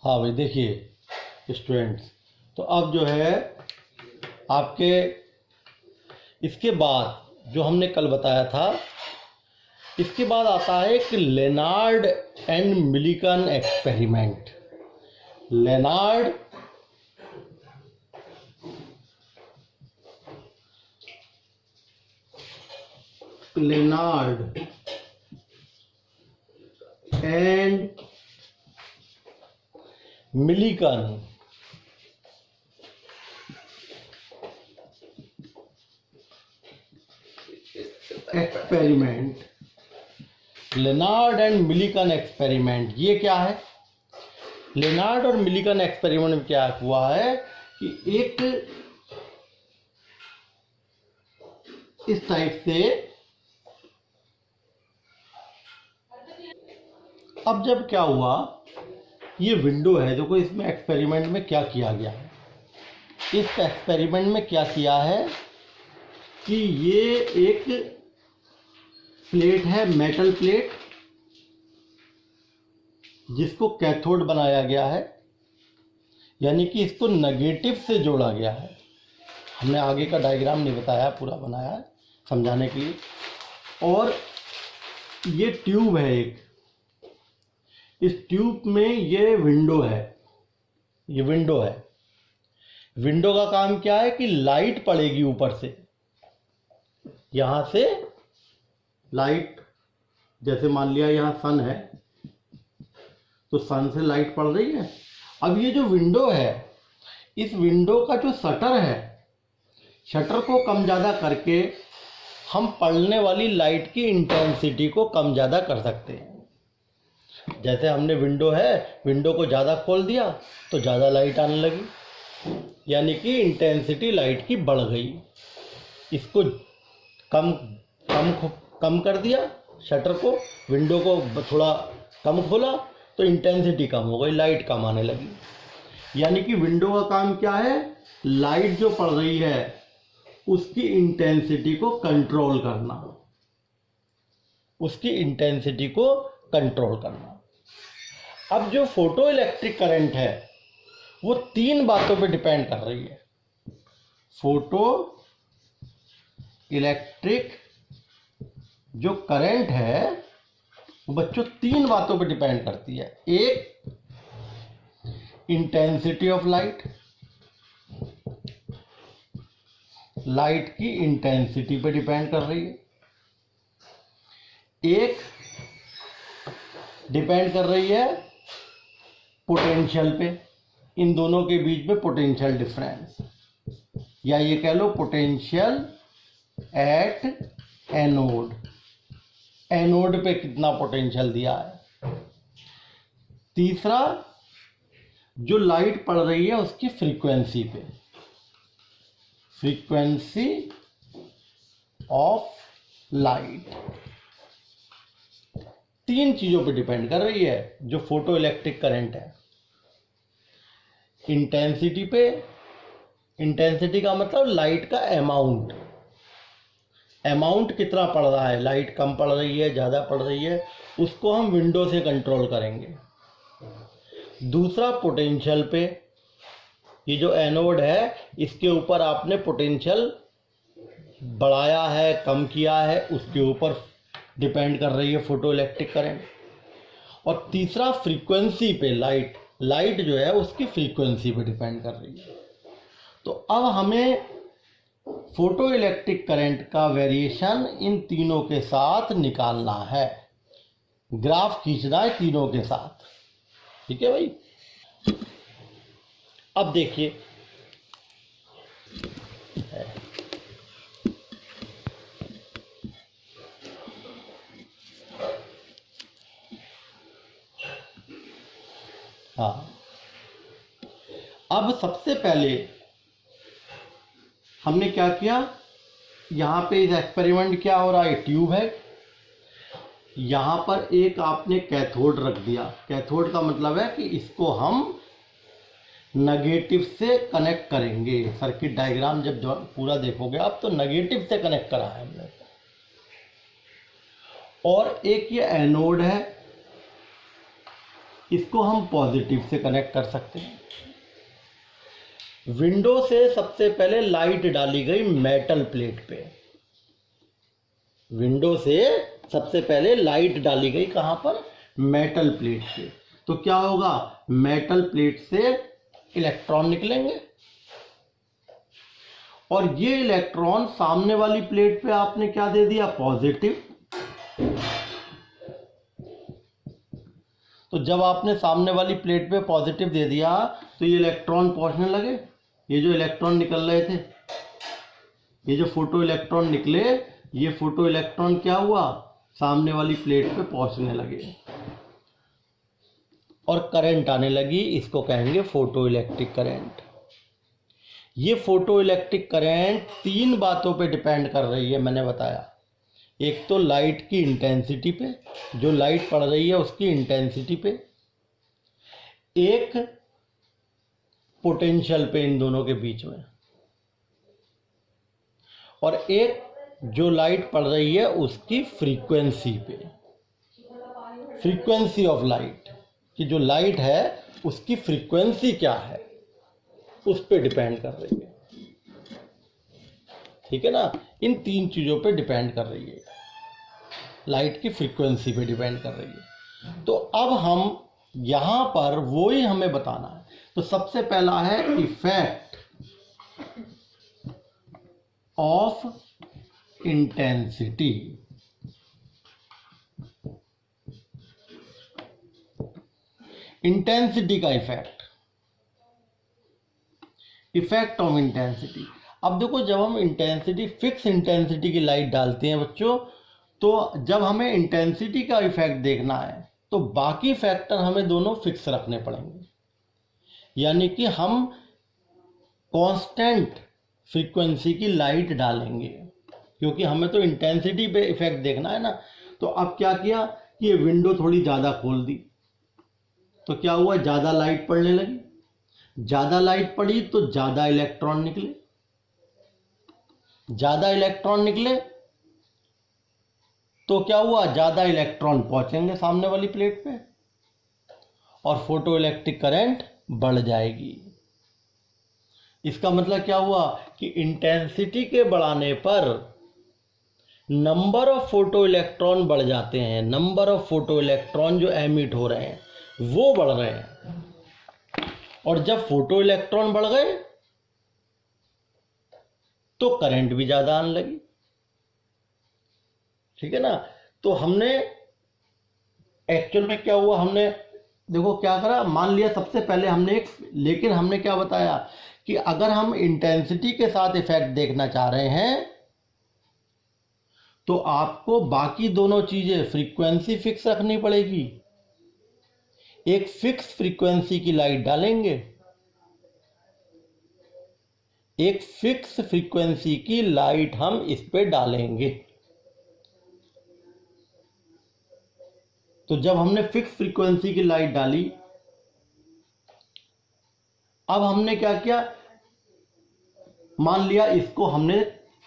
हाँ भाई देखिए स्टूडेंट्स, तो अब जो है आपके इसके बाद जो हमने कल बताया था, इसके बाद आता है एक Leonard and Millikan experiment. Leonard and Millikan experiment. Leonard and Millikan experiment ये क्या है? लेनार्ड और मिलिकन एक्सपेरिमेंट में क्या हुआ है कि एक इस टाइप से, अब जब क्या हुआ, ये विंडो है, देखो इसमें एक्सपेरिमेंट में क्या किया गया है। इस एक्सपेरिमेंट में क्या किया है कि ये एक प्लेट है, मेटल प्लेट, जिसको कैथोड बनाया गया है, यानी कि इसको नेगेटिव से जोड़ा गया है। हमने आगे का डायग्राम नहीं बताया, पूरा बनाया है समझाने के लिए। और ये ट्यूब है एक, इस ट्यूब में ये विंडो है, ये विंडो है। विंडो का काम क्या है कि लाइट पड़ेगी ऊपर से, यहां से लाइट, जैसे मान लिया यहां सन है तो सन से लाइट पड़ रही है। अब ये जो विंडो है, इस विंडो का जो शटर है, शटर को कम ज़्यादा करके हम पड़ने वाली लाइट की इंटेंसिटी को कम ज़्यादा कर सकते हैं। जैसे हमने विंडो है, विंडो को ज़्यादा खोल दिया तो ज़्यादा लाइट आने लगी, यानी कि इंटेंसिटी लाइट की बढ़ गई। इसको कम कम कम कर दिया, शटर को, विंडो को थोड़ा कम खोला तो इंटेंसिटी कम हो गई, लाइट कम आने लगी। यानी कि विंडो का काम क्या है? लाइट जो पड़ रही है उसकी इंटेंसिटी को कंट्रोल करना, उसकी इंटेंसिटी को कंट्रोल करना। अब जो फोटो इलेक्ट्रिक करंट है वो तीन बातों पे डिपेंड कर रही है। फोटो इलेक्ट्रिक जो करंट है वो बच्चों तीन बातों पे डिपेंड करती है। एक, इंटेंसिटी ऑफ लाइट, लाइट की इंटेंसिटी पे डिपेंड कर रही है। एक डिपेंड कर रही है पोटेंशियल पे, इन दोनों के बीच में पोटेंशियल डिफरेंस, या ये कह low potential at anode, anode पे कितना पोटेंशियल दिया है। तीसरा, जो लाइट पड़ रही है उसकी फ्रीक्वेंसी पे, फ्रीक्वेंसी ऑफ लाइट, तीन चीजों पे डिपेंड कर रही है जो फोटो इलेक्ट्रिक करंट है। इंटेंसिटी पे, इंटेंसिटी का मतलब लाइट का अमाउंट, अमाउंट कितना पड़ रहा है, लाइट कम पड़ रही है, ज़्यादा पड़ रही है, उसको हम विंडो से कंट्रोल करेंगे। दूसरा, पोटेंशियल पे, ये जो एनोड है इसके ऊपर आपने पोटेंशियल बढ़ाया है, कम किया है, उसके ऊपर डिपेंड कर रही है फोटो इलेक्ट्रिक करंट। और तीसरा, फ्रीक्वेंसी पे, लाइट, लाइट जो है उसकी फ्रीक्वेंसी पे डिपेंड कर रही है। तो अब हमें फोटो इलेक्ट्रिक करंट का वेरिएशन इन तीनों के साथ निकालना है, ग्राफ खींचना है तीनों के साथ। ठीक है भाई। अब देखिए, हाँ, अब सबसे पहले हमने क्या किया, यहाँ पे इस एक्सपेरिमेंट क्या हो रहा है, ट्यूब है, यहाँ पर एक आपने कैथोड रख दिया। कैथोड का मतलब है कि इसको हम नेगेटिव से कनेक्ट करेंगे। सर्किट डायग्राम जब पूरा देखोगे आप तो नेगेटिव से कनेक्ट करा है हमने। और एक ये एनोड है, इसको हम पॉजिटिव से कनेक्ट कर सकते हैं। विंडो से सबसे पहले लाइट डाली गई मेटल प्लेट पे। विंडो से सबसे पहले लाइट डाली गई कहां पर? मेटल प्लेट पे। तो क्या होगा? मेटल प्लेट से इलेक्ट्रॉन निकलेंगे और ये इलेक्ट्रॉन सामने वाली प्लेट पे आपने क्या दे दिया? पॉजिटिव। तो जब आपने सामने वाली प्लेट पे पॉजिटिव दे दिया तो ये इलेक्ट्रॉन पहुंचने लगे। ये जो इलेक्ट्रॉन निकल रहे थे, ये जो फोटो इलेक्ट्रॉन निकले, ये फोटो इलेक्ट्रॉन क्या हुआ? सामने वाली प्लेट पे पहुंचने लगे और करंट आने लगी। इसको कहेंगे फोटो इलेक्ट्रिक करंट। ये फोटो इलेक्ट्रिक करंट 3 बातों पे डिपेंड कर रही है, मैंने बताया। एक तो लाइट की इंटेंसिटी पे, जो लाइट पड़ रही है उसकी इंटेंसिटी पे, एक पोटेंशियल पे इन दोनों के बीच में, और एक जो लाइट पड़ रही है उसकी फ्रीक्वेंसी पे। फ्रीक्वेंसी ऑफ लाइट, कि जो लाइट है उसकी फ्रीक्वेंसी क्या है, उस पे डिपेंड कर रही है। ठीक है ना? इन 3 चीजों पे डिपेंड कर रही है, लाइट की फ्रीक्वेंसी पे डिपेंड कर रही है। तो अब हम यहां पर वो ही हमें बताना है। तो सबसे पहला है इफेक्ट ऑफ इंटेंसिटी। इंटेंसिटी का इफेक्ट, इफेक्ट ऑफ इंटेंसिटी। अब देखो, जब हम इंटेंसिटी, फिक्स इंटेंसिटी की लाइट डालते हैं बच्चों, तो जब हमें इंटेंसिटी का इफेक्ट देखना है तो बाकी फैक्टर हमें दोनों फिक्स रखने पड़ेंगे। यानी कि हम कांस्टेंट फ्रीक्वेंसी की लाइट डालेंगे, क्योंकि हमें तो इंटेंसिटी पे इफेक्ट देखना है ना। तो अब क्या किया कि ये विंडो थोड़ी ज़्यादा खोल दी, तो क्या हुआ? ज़्यादा लाइट पड़ने लगी। ज़्यादा लाइट पड़ी तो ज़्यादा इलेक्ट्रॉन निकले। ज़्यादा इलेक्ट्रॉन निकले तो क्या हुआ? ज़्यादा इलेक्ट्रॉन पहुंचेंगे सामने वाली प्लेट पे और फोटो इलेक्ट्रिक करंट बढ़ जाएगी। इसका मतलब क्या हुआ कि इंटेंसिटी के बढ़ाने पर नंबर ऑफ फोटो इलेक्ट्रॉन बढ़ जाते हैं। नंबर ऑफ फोटो इलेक्ट्रॉन जो एमिट हो रहे हैं वो बढ़ रहे हैं, और जब फोटो इलेक्ट्रॉन बढ़ गए तो करंट भी ज्यादा आने लगी। ठीक है ना? तो हमने एक्चुअल में क्या हुआ, हमने देखो क्या करा, मान लिया सबसे पहले हमने लेकिन हमने क्या बताया कि अगर हम इंटेंसिटी के साथ इफेक्ट देखना चाह रहे हैं तो आपको बाकी दोनों चीजें, फ्रीक्वेंसी फिक्स रखनी पड़ेगी। एक फिक्स फ्रीक्वेंसी की लाइट डालेंगे, एक फिक्स फ्रीक्वेंसी की लाइट हम इस पे डालेंगे। तो जब हमने फिक्स फ्रीक्वेंसी की लाइट डाली, अब हमने क्या किया, मान लिया इसको हमने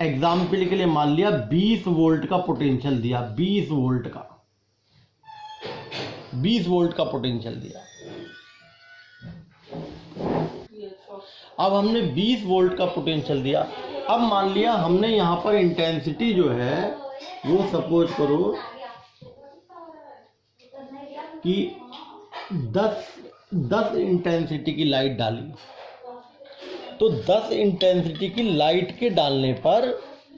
एग्जाम्पल के लिए मान लिया 20 वोल्ट का पोटेंशियल दिया। 20 वोल्ट का 20 वोल्ट का पोटेंशियल दिया। अब हमने 20 वोल्ट का पोटेंशियल दिया। अब मान लिया हमने यहां पर इंटेंसिटी जो है वो सपोज करो कि 10 इंटेंसिटी की लाइट डाली। तो 10 इंटेंसिटी की लाइट के डालने पर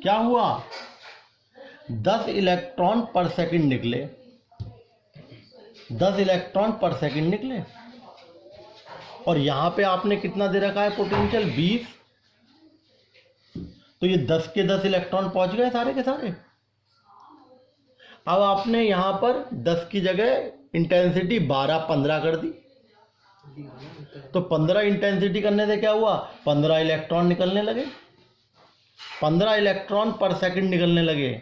क्या हुआ, 10 इलेक्ट्रॉन पर सेकंड निकले। 10 इलेक्ट्रॉन पर सेकंड निकले, और यहां पे आपने कितना दे रखा है पोटेंशियल, 20। तो ये 10 के 10 इलेक्ट्रॉन पहुंच गए सारे के सारे। अब आपने यहां पर 10 की जगह इंटेंसिटी 12-15 कर दी। तो 15 इंटेंसिटी करने से क्या हुआ, 15 इलेक्ट्रॉन निकलने लगे। 15 इलेक्ट्रॉन पर सेकंड निकलने लगे,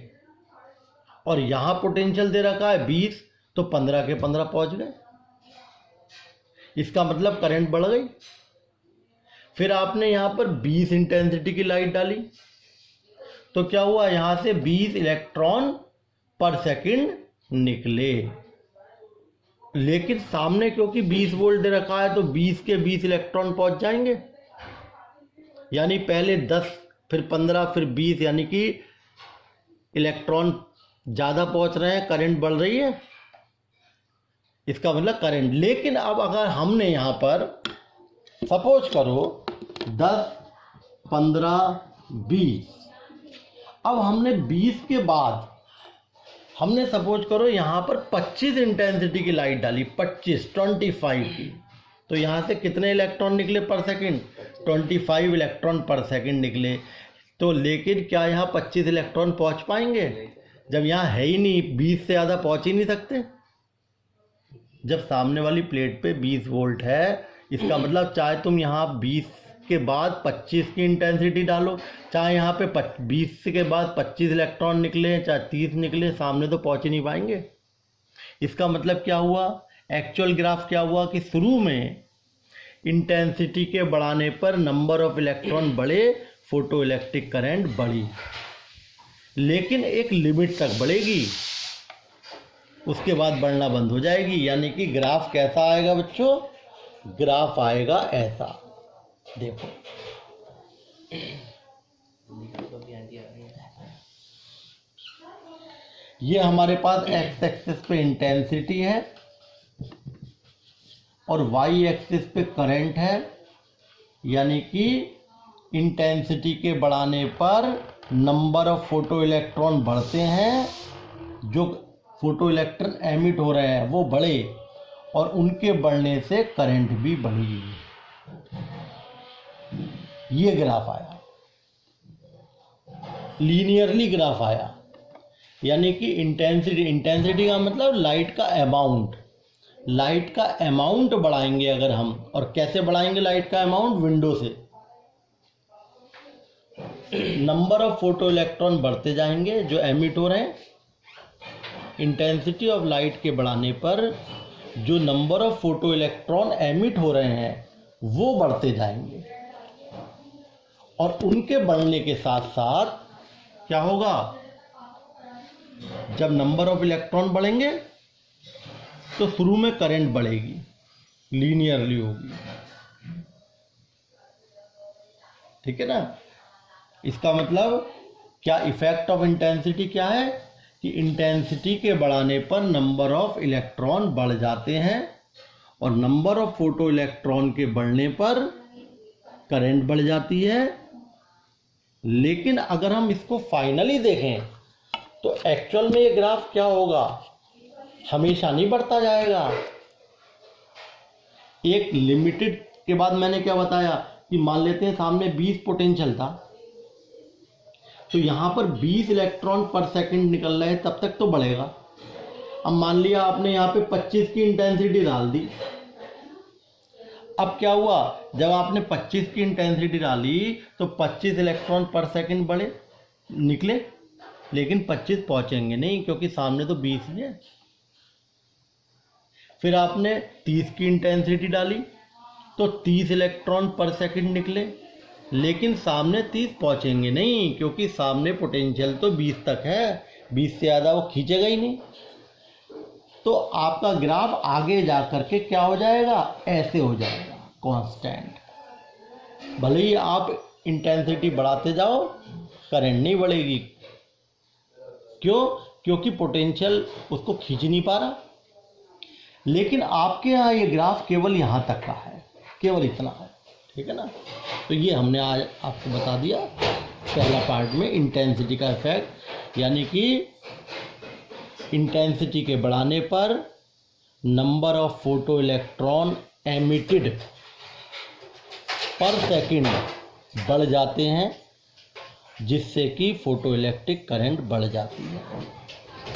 और यहां पोटेंशियल दे रखा है 20, तो 15 के 15 पहुंच गए। इसका मतलब करंट बढ़ गई। फिर आपने यहां पर 20 इंटेंसिटी की लाइट डाली, तो क्या हुआ, यहां से 20 इलेक्ट्रॉन पर सेकंड निकले। लेकिन सामने क्योंकि 20 वोल्ट दे रखा है तो 20 के 20 इलेक्ट्रॉन पहुंच जाएंगे, यानी पहले 10 फिर 15 फिर 20, यानी कि इलेक्ट्रॉन ज़्यादा पहुंच रहे हैं, करंट बढ़ रही है, इसका मतलब करंट। लेकिन अब अगर हमने यहाँ पर सपोज करो 10, 15, 20, अब हमने 20 के बाद हमने सपोज करो यहाँ पर 25 इंटेंसिटी की लाइट डाली, 25 की, तो यहाँ से कितने इलेक्ट्रॉन निकले पर सेकंड? 25 इलेक्ट्रॉन पर सेकंड निकले। तो लेकिन क्या यहाँ 25 इलेक्ट्रॉन पहुँच पाएंगे? जब यहाँ है ही नहीं, 20 से ज़्यादा पहुँच ही नहीं सकते। जब सामने वाली प्लेट पे 20 वोल्ट है, इसका मतलब चाहे तुम यहाँ 20 के बाद 25 की इंटेंसिटी डालो, चाहे यहाँ पे 20 के बाद 25 इलेक्ट्रॉन निकले, चाहे 30 निकले, सामने तो पहुँच ही नहीं पाएंगे। इसका मतलब क्या हुआ? एक्चुअल ग्राफ क्या हुआ कि शुरू में इंटेंसिटी के बढ़ाने पर नंबर ऑफ इलेक्ट्रॉन बढ़े, फोटो इलेक्ट्रिक करंट बढ़ी, लेकिन एक लिमिट तक बढ़ेगी, उसके बाद बढ़ना बंद हो जाएगी। यानी कि ग्राफ कैसा आएगा बच्चों? ग्राफ आएगा ऐसा, देखो ये हमारे पास एक्स एक्सिस पे इंटेंसिटी है और वाई एक्सिस पे करंट है, यानी कि इंटेंसिटी के बढ़ाने पर नंबर ऑफ फोटो इलेक्ट्रॉन बढ़ते हैं, जो फोटो इलेक्ट्रॉन एमिट हो रहे हैं वो बढ़े, और उनके बढ़ने से करंट भी बढ़ी। ये ग्राफ आया, लीनियरली ग्राफ आया, यानी कि इंटेंसिटी का मतलब लाइट का अमाउंट बढ़ाएंगे अगर हम। और कैसे बढ़ाएंगे लाइट का अमाउंट? विंडो से। नंबर ऑफ फोटो इलेक्ट्रॉन बढ़ते जाएंगे जो एमिट हो रहे हैं, इंटेंसिटी ऑफ लाइट के बढ़ाने पर जो number of photo electron emit हो रहे हैं वो बढ़ते जाएंगे, और उनके बढ़ने के साथ साथ क्या होगा? जब नंबर ऑफ इलेक्ट्रॉन बढ़ेंगे तो शुरू में करंट बढ़ेगी, लीनियरली होगी, ठीक है ना। इसका मतलब क्या इफेक्ट ऑफ इंटेंसिटी क्या है कि इंटेंसिटी के बढ़ाने पर नंबर ऑफ इलेक्ट्रॉन बढ़ जाते हैं, और नंबर ऑफ फोटो इलेक्ट्रॉन के बढ़ने पर करंट बढ़ जाती है। लेकिन अगर हम इसको फाइनली देखें तो एक्चुअल में ये ग्राफ क्या होगा? हमेशा नहीं बढ़ता जाएगा। एक लिमिटेड के बाद मैंने क्या बताया कि मान लेते हैं सामने 20 पोटेंशियल था, तो यहाँ पर 20 इलेक्ट्रॉन पर सेकंड निकल रहे हैं, तब तक तो बढ़ेगा। अब मान लिया आपने यहाँ पे 25 की इंटेंसिटी डाल दी, अब क्या हुआ? जब आपने 25 की इंटेंसिटी डाली तो 25 इलेक्ट्रॉन पर सेकंड बढ़े निकले, लेकिन 25 पहुंचेंगे नहीं क्योंकि सामने तो 20 ही है। फिर आपने 30 की इंटेंसिटी डाली तो 30 इलेक्ट्रॉन पर सेकंड निकले, लेकिन सामने 30 पहुंचेंगे नहीं क्योंकि सामने पोटेंशियल तो 20 तक है, 20 से ज़्यादा वो खींचेगा ही नहीं। तो आपका ग्राफ आगे जा करके क्या हो जाएगा? ऐसे हो जाएगा, कांस्टेंट। भले ही आप इंटेंसिटी बढ़ाते जाओ, करंट नहीं बढ़ेगी। क्यों? क्योंकि पोटेंशियल उसको खींच नहीं पा रहा। लेकिन आपके यहाँ ये ग्राफ केवल यहाँ तक का है, केवल इतना है, ठीक है ना। तो ये हमने आज आपको बता दिया पहला पार्ट में इंटेंसिटी का इफेक्ट, यानी कि इंटेंसिटी के बढ़ाने पर number of photo electron emitted पर सेकंड बढ़ जाते हैं, जिससे कि फोटो इलेक्ट्रिक करंट बढ़ जाती है।